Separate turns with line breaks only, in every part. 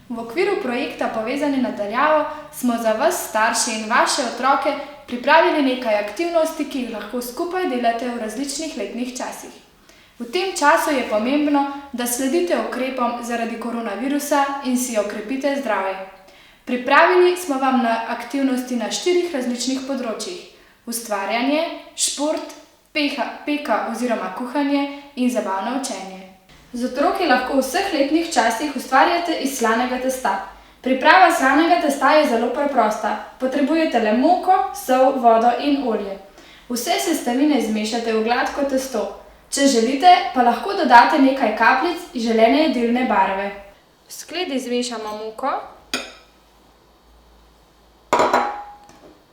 V okviru projekta Povezani na daljavo smo za vas, starše in vaše otroke, pripravili nekaj aktivnosti, ki jih lahko skupaj delate v različnih letnih časih. V tem času je pomembno, da sledite ukrepom zaradi koronavirusa in si okrepite zdravje. Pripravili smo vam aktivnosti na 4 različnih področjih: ustvarjanje, šport, peka oziroma kuhanje in zabavno učenje. Z otroki lahko v vseh letnih časih ustvarjate iz slanega testa. Priprava slanega testa je zelo preprosta. Potrebujete le moko, sol, vodo in olje. Vse sestavine zmešate v gladko testo. Če želite, pa lahko dodate nekaj kapljic želene jedilne barve. V skledi zmešamo moko,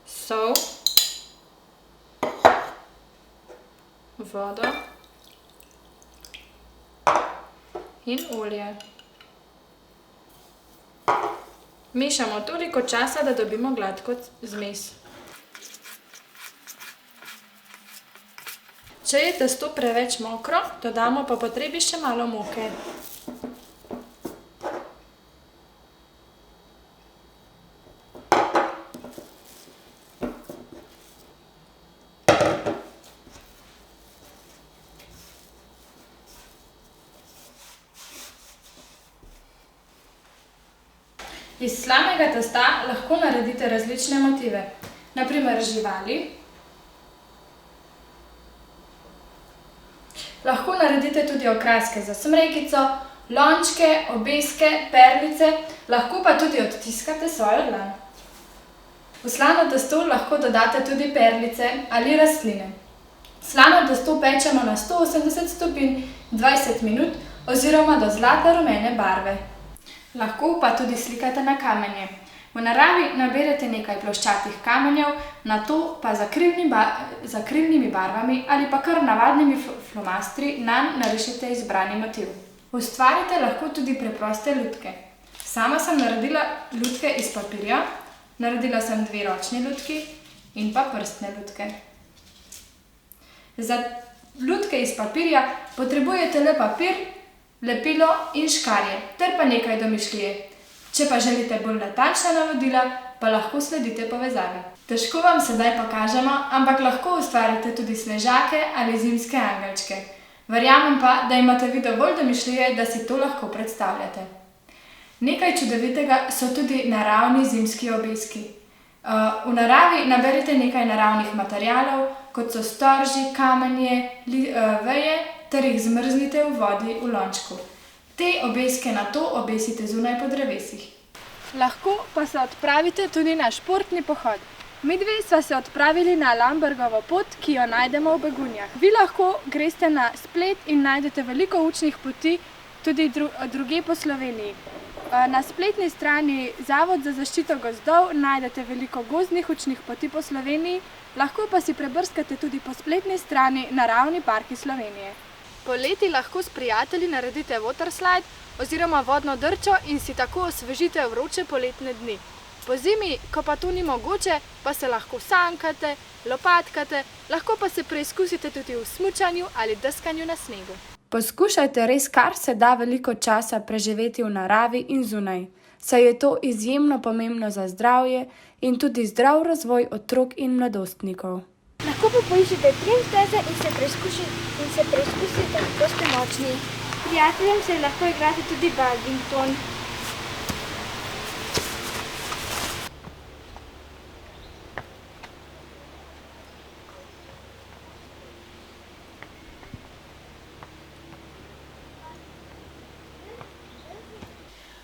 sol, vodo in olje. Mešamo toliko časa, da dobimo gladko zmes. Če je testo preveč mokro, dodamo po potrebi še malo moke. Iz slanega testa lahko naredite različne motive, na primer živali. Lahko naredite tudi okraske za smrekico, lončke, obeske, perlice, lahko pa tudi odtiskate svojo dlan. V slano testo lahko dodate tudi perlice ali rastline. Slano testo pečemo na 180 stopinj 20 minut oziroma do zlata rumene barve. Lahko pa tudi slikate na kamenje. V naravi naberete nekaj ploščatih kamenjev, nato pa z akrilnimi barvami ali pa kar navadnimi flomastri nanj narišete izbrani motiv. Ustvarite lahko tudi preproste lutke. Sama sem naredila lutke iz papirja, naredila sem 2 ročni lutki in pa prstne lutke. Za lutke iz papirja potrebujete le papir, lepilo in škarje ter pa nekaj domišljije. Če pa želite bolj natančna navodila, pa lahko sledite povezavi. Težko vam sedaj pokažemo, ampak lahko ustvarite tudi snežake ali zimske angelčke. Verjamem pa, da imate vi dovolj domišljije, da si to lahko predstavljate. Nekaj čudovitega so tudi naravni zimski obeski. V naravi naberite nekaj naravnih materialov, kot so storži, kamenje, veje, ter jih zmrznite v vodi v lončku. Te obeske nato obesite zunaj po drevesih. Lahko pa se odpravite tudi na športni pohod. Midve sva se odpravili na Lambergovo pot, ki jo najdemo v Begunjah. Vi lahko greste na splet in najdete veliko učnih poti tudi drugje po Sloveniji. Na spletni strani Zavod za zaščito gozdov najdete veliko gozdnih učnih poti po Sloveniji, lahko pa si prebrskate tudi po spletni strani Naravni parki Slovenije. Poleti lahko s prijatelji naredite waterslide oziroma vodno drčo in si tako osvežite vroče poletne dni. Pozimi, ko pa to ni mogoče, pa se lahko sankate, lopatkate, lahko pa se preizkusite tudi v smučanju ali deskanju na snegu. Poskušajte res kar se da veliko časa preživeti v naravi in zunaj, saj je to izjemno pomembno za zdravje in tudi zdrav razvoj otrok in mladostnikov.
Lahko pa poiščete trim steze in se preizkusite, kako ste močni. Prijateljem se lahko igrate tudi badminton.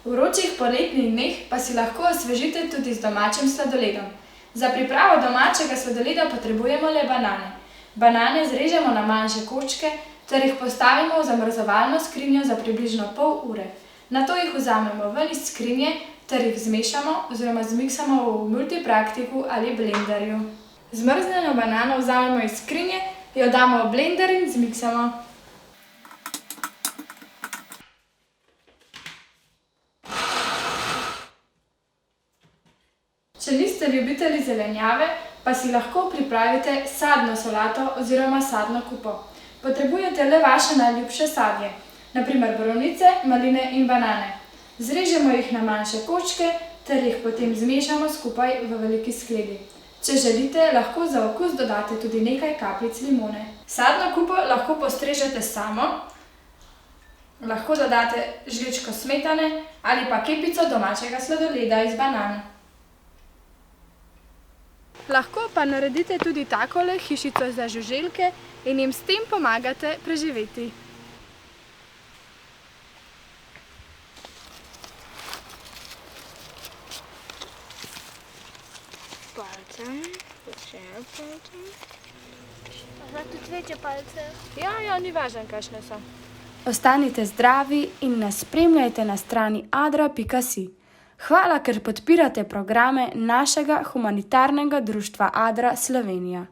V vročih poletnih dneh pa si lahko osvežite tudi z domačim sladoledom. Za pripravo domačega sladoleda potrebujemo le banane. Banane zrežemo na manjše koščke ter jih postavimo v zamrzovalno skrinjo za približno pol ure. Nato jih vzamemo ven iz skrinje ter jih zmešamo oziroma zmiksamo v multipraktiku ali blenderju. Zmrznjeno banano vzamemo iz skrinje, jo damo v blender in zmiksamo. Če niste ljubitelji zelenjave, pa si lahko pripravite sadno solato oziroma sadno kupo. Potrebujete le vaše najljubše sadje, na primer borovnice, maline in banane. Zrežemo jih na manjše koščke ter jih potem zmešamo skupaj v veliki skledi. Če želite, lahko za okus dodate tudi nekaj kapljic limone. Sadno kupo lahko postrežete samo, lahko dodate žličko smetane ali pa kepico domačega sladoleda iz banan. Lahko pa naredite tudi takole hišico za žuželke in jim s tem pomagate preživeti.
Palcem, še palcem. Zdaj tudi večje palce.
Ja, ni važno, kakšne so. Ostanite zdravi in nas spremljajte na strani adra.si. Hvala, ker podpirate programe našega humanitarnega društva Adra Slovenija.